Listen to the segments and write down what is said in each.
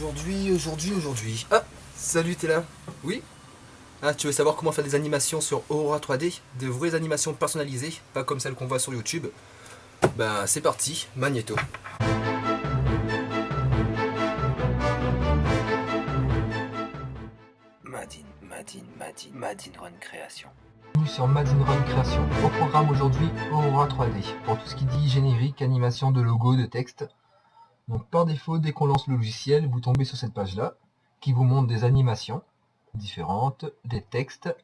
Aujourd'hui. Ah, salut, t'es là? Oui? Ah, tu veux savoir comment faire des animations sur Aurora 3D? De vraies animations personnalisées, pas comme celles qu'on voit sur YouTube? Bah, c'est parti, Magneto. Madin Run Création. Bienvenue sur Madin Run Création. Au programme aujourd'hui, Aurora 3D. Pour tout ce qui dit générique, animation de logo, de texte. Donc par défaut, dès qu'on lance le logiciel, vous tombez sur cette page-là, qui vous montre des animations différentes, des textes,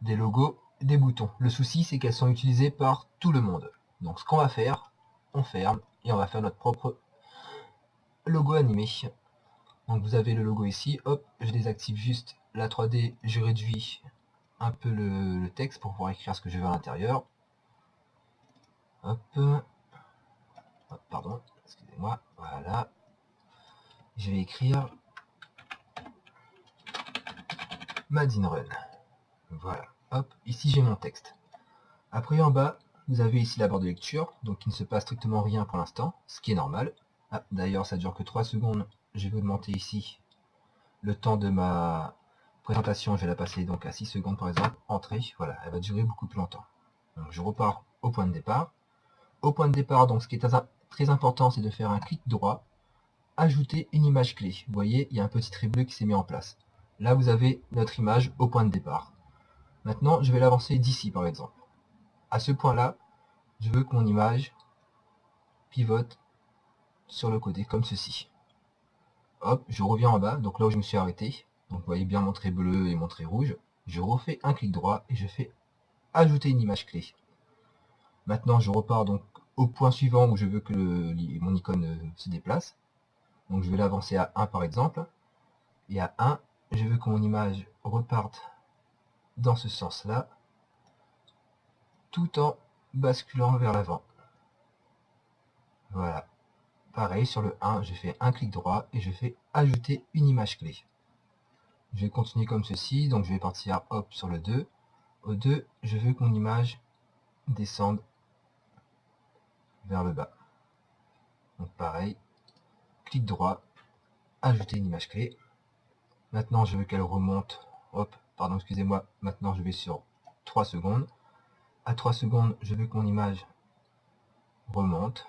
des logos, des boutons. Le souci, c'est qu'elles sont utilisées par tout le monde. Donc ce qu'on va faire, on ferme et on va faire notre propre logo animé. Donc vous avez le logo ici, hop, je désactive juste la 3D, je réduis un peu le texte pour pouvoir écrire ce que je veux à l'intérieur. Hop, pardon, excusez-moi, voilà. Je vais écrire Madin Run. Voilà, hop, ici j'ai mon texte. Après en bas, vous avez ici la barre de lecture, donc il ne se passe strictement rien pour l'instant, ce qui est normal. Ah, d'ailleurs ça dure que 3 secondes, je vais augmenter ici le temps de ma présentation, je vais la passer donc à 6 secondes par exemple, entrée, voilà, elle va durer beaucoup plus longtemps. Donc je repars au point de départ. Au point de départ, donc ce qui est très important, c'est de faire un clic droit, ajouter une image clé. Vous voyez, il y a un petit trait bleu qui s'est mis en place. Là, vous avez notre image au point de départ. Maintenant, je vais l'avancer d'ici, par exemple. À ce point-là, je veux que mon image pivote sur le côté, comme ceci. Hop, je reviens en bas, donc là où je me suis arrêté. Donc vous voyez bien mon trait bleu et mon trait rouge. Je refais un clic droit et je fais ajouter une image clé. Maintenant, je repars donc au point suivant où je veux que mon icône se déplace. Donc je vais l'avancer à 1 par exemple. Et à 1, je veux que mon image reparte dans ce sens-là, tout en basculant vers l'avant. Voilà. Pareil, sur le 1, je fais un clic droit et je fais ajouter une image clé. Je vais continuer comme ceci, donc je vais partir hop sur le 2. Au 2, je veux que mon image descende vers le bas. Donc pareil, clic droit, ajouter une image clé. Maintenant, je veux qu'elle remonte. Hop, pardon, excusez-moi. Maintenant, je vais sur 3 secondes. À 3 secondes, je veux que mon image remonte,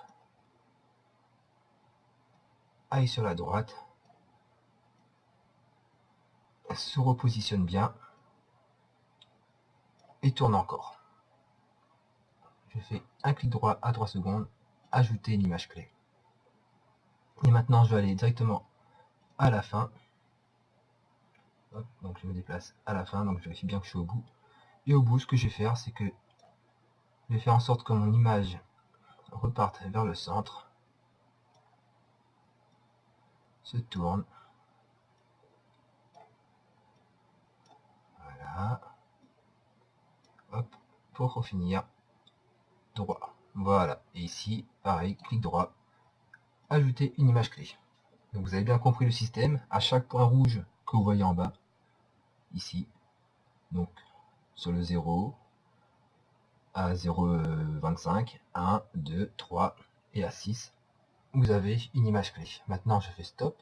aille sur la droite, se repositionne bien, et tourne encore. Je fais un clic droit à 3 secondes, ajouter une image clé. Et maintenant, je vais aller directement à la fin. Hop, donc je me déplace à la fin, donc je vérifie bien que je suis au bout. Et au bout, ce que je vais faire, c'est que je vais faire en sorte que mon image reparte vers le centre, se tourne. Voilà. Hop, pour finir, droit. Voilà. Et ici, pareil, clic droit, ajouter une image clé. Donc vous avez bien compris le système. À chaque point rouge que vous voyez en bas, ici, donc sur le 0, à 0,25, 1, 2, 3 et à 6, vous avez une image clé. Maintenant, je fais stop.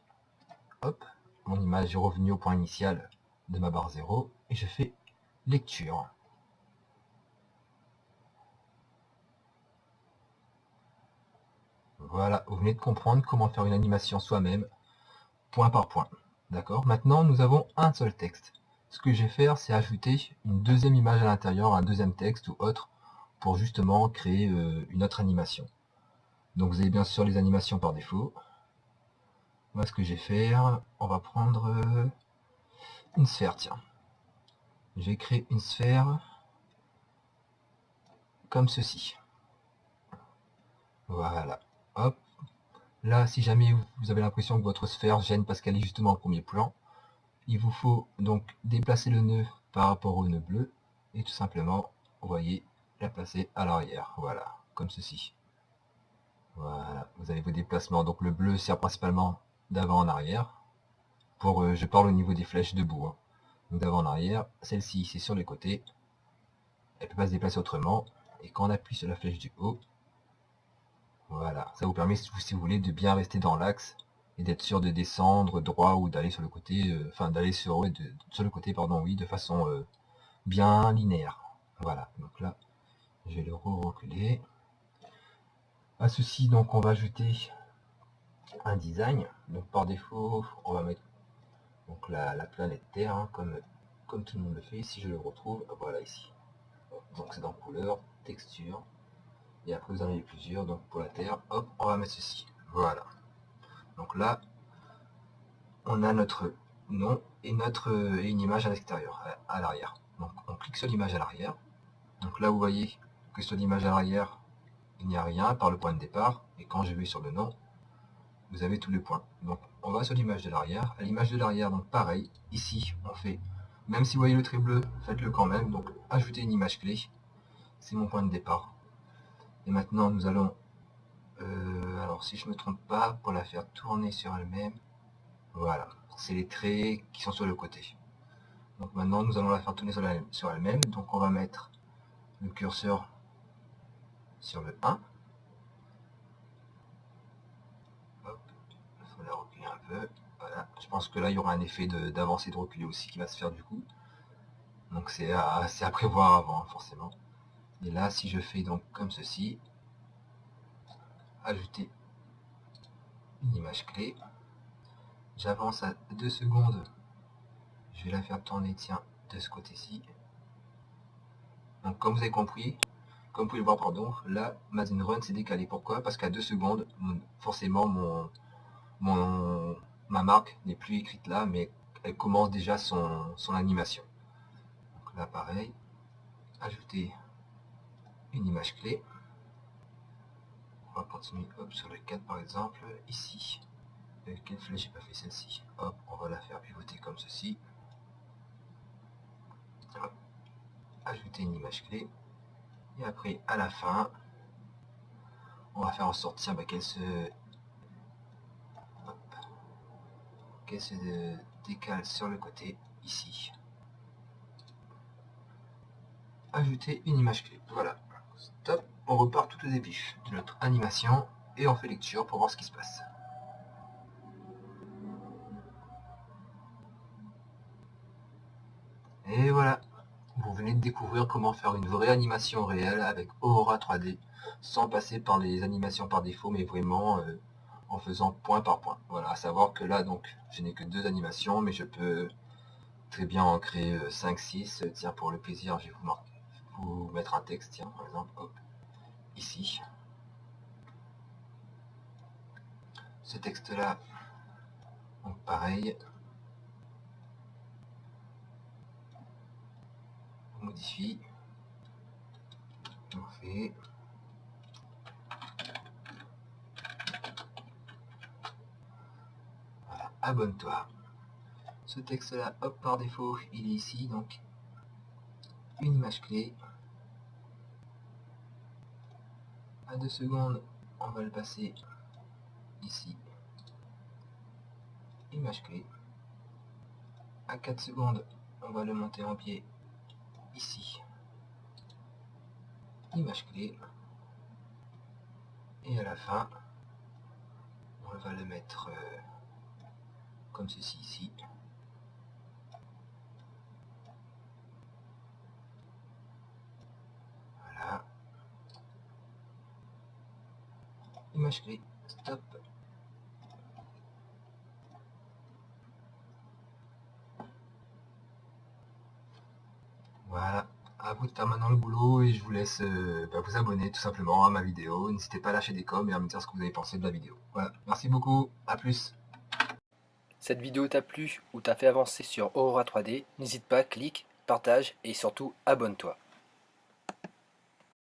Hop, mon image est revenue au point initial de ma barre 0 et je fais lecture. Voilà, vous venez de comprendre comment faire une animation soi-même, point par point. D'accord. Maintenant, nous avons un seul texte. Ce que je vais faire, c'est ajouter une deuxième image à l'intérieur, un deuxième texte ou autre, pour justement créer une autre animation. Donc vous avez bien sûr les animations par défaut. Moi, ce que je vais faire, on va prendre une sphère, tiens. Je vais créer une sphère comme ceci. Voilà. Hop. Là, si jamais vous avez l'impression que votre sphère gêne parce qu'elle est justement au premier plan, il vous faut donc déplacer le nœud par rapport au nœud bleu et tout simplement, vous voyez, la placer à l'arrière. Voilà, comme ceci. Voilà, vous avez vos déplacements. Donc le bleu sert principalement d'avant en arrière. Je parle au niveau des flèches debout. Donc d'avant en arrière. Celle-ci, c'est sur les côtés. Elle ne peut pas se déplacer autrement. Et quand on appuie sur la flèche du haut, voilà, ça vous permet, si vous voulez, de bien rester dans l'axe et d'être sûr de descendre droit ou d'aller sur le côté, enfin d'aller sur, ouais, sur le côté, pardon, oui, de façon bien linéaire. Voilà, donc là, je vais le reculer. À ceci, donc, on va ajouter un design. Donc par défaut, on va mettre donc la planète Terre, hein, comme tout le monde le fait. Si je le retrouve, voilà ici. Donc c'est dans couleur, texture, et après vous en avez plusieurs. Donc pour la Terre, hop, on va mettre ceci. Voilà. Donc là, on a notre nom et une image à l'extérieur, à l'arrière. Donc on clique sur l'image à l'arrière. Donc là, vous voyez que sur l'image à l'arrière, il n'y a rien par le point de départ. Et quand je vais sur le nom, vous avez tous les points. Donc on va sur l'image de l'arrière. À l'image de l'arrière, donc pareil, ici on fait, même si vous voyez le trait bleu, faites-le quand même. Donc ajouter une image clé, c'est mon point de départ. Et maintenant nous allons, alors si je ne me trompe pas, pour la faire tourner sur elle-même, voilà, c'est les traits qui sont sur le côté. Donc maintenant nous allons la faire tourner sur elle-même. Donc on va mettre le curseur sur le 1. Hop, il faut la reculer un peu. Voilà, je pense que là il y aura un effet d'avancer et de reculer aussi qui va se faire du coup. Donc c'est à prévoir avant, forcément. Et là, si je fais donc comme ceci, ajouter une image clé, j'avance à 2 secondes, je vais la faire tourner, tiens, de ce côté-ci. Donc comme vous avez compris, comme vous pouvez le voir, pardon, là, Madine Run s'est décalé. Pourquoi? Parce qu'à 2 secondes, forcément, ma marque n'est plus écrite là, mais elle commence déjà son animation. Donc là, pareil, ajouter une image clé. On va continuer, hop, sur le 4 par exemple, ici. Quelle flèche j'ai pas fait celle-ci? Hop, on va la faire pivoter comme ceci. Hop. Ajouter une image clé. Et après, à la fin, on va faire en sorte qu'elle se décale sur le côté, ici. Ajouter une image clé. Voilà. Stop. On repart tout au début de notre animation et on fait lecture pour voir ce qui se passe. Et voilà. Vous venez de découvrir comment faire une vraie animation réelle avec Aurora 3D sans passer par les animations par défaut, mais vraiment en faisant point par point. Voilà, à savoir que là, donc, je n'ai que 2 animations, mais je peux très bien en créer 5-6. Tiens, pour le plaisir, je vais vous mettre un texte, tiens, par exemple, hop, ici. Ce texte-là, donc pareil, on modifie, on fait... Voilà, abonne-toi. Ce texte-là, hop, par défaut, il est ici, donc une image clé. À 2 secondes, on va le passer ici. Image clé. À 4 secondes, on va le monter en pied ici. Image clé. Et à la fin, on va le mettre comme ceci ici. Voilà. Image clé. Stop. Voilà, à vous de faire maintenant le boulot et je vous laisse vous abonner tout simplement à ma vidéo. N'hésitez pas à lâcher des coms et à me dire ce que vous avez pensé de la vidéo. Voilà, merci beaucoup, à plus. Cette vidéo t'a plu ou t'a fait avancer sur Aurora 3D, n'hésite pas, clique, partage et surtout abonne-toi.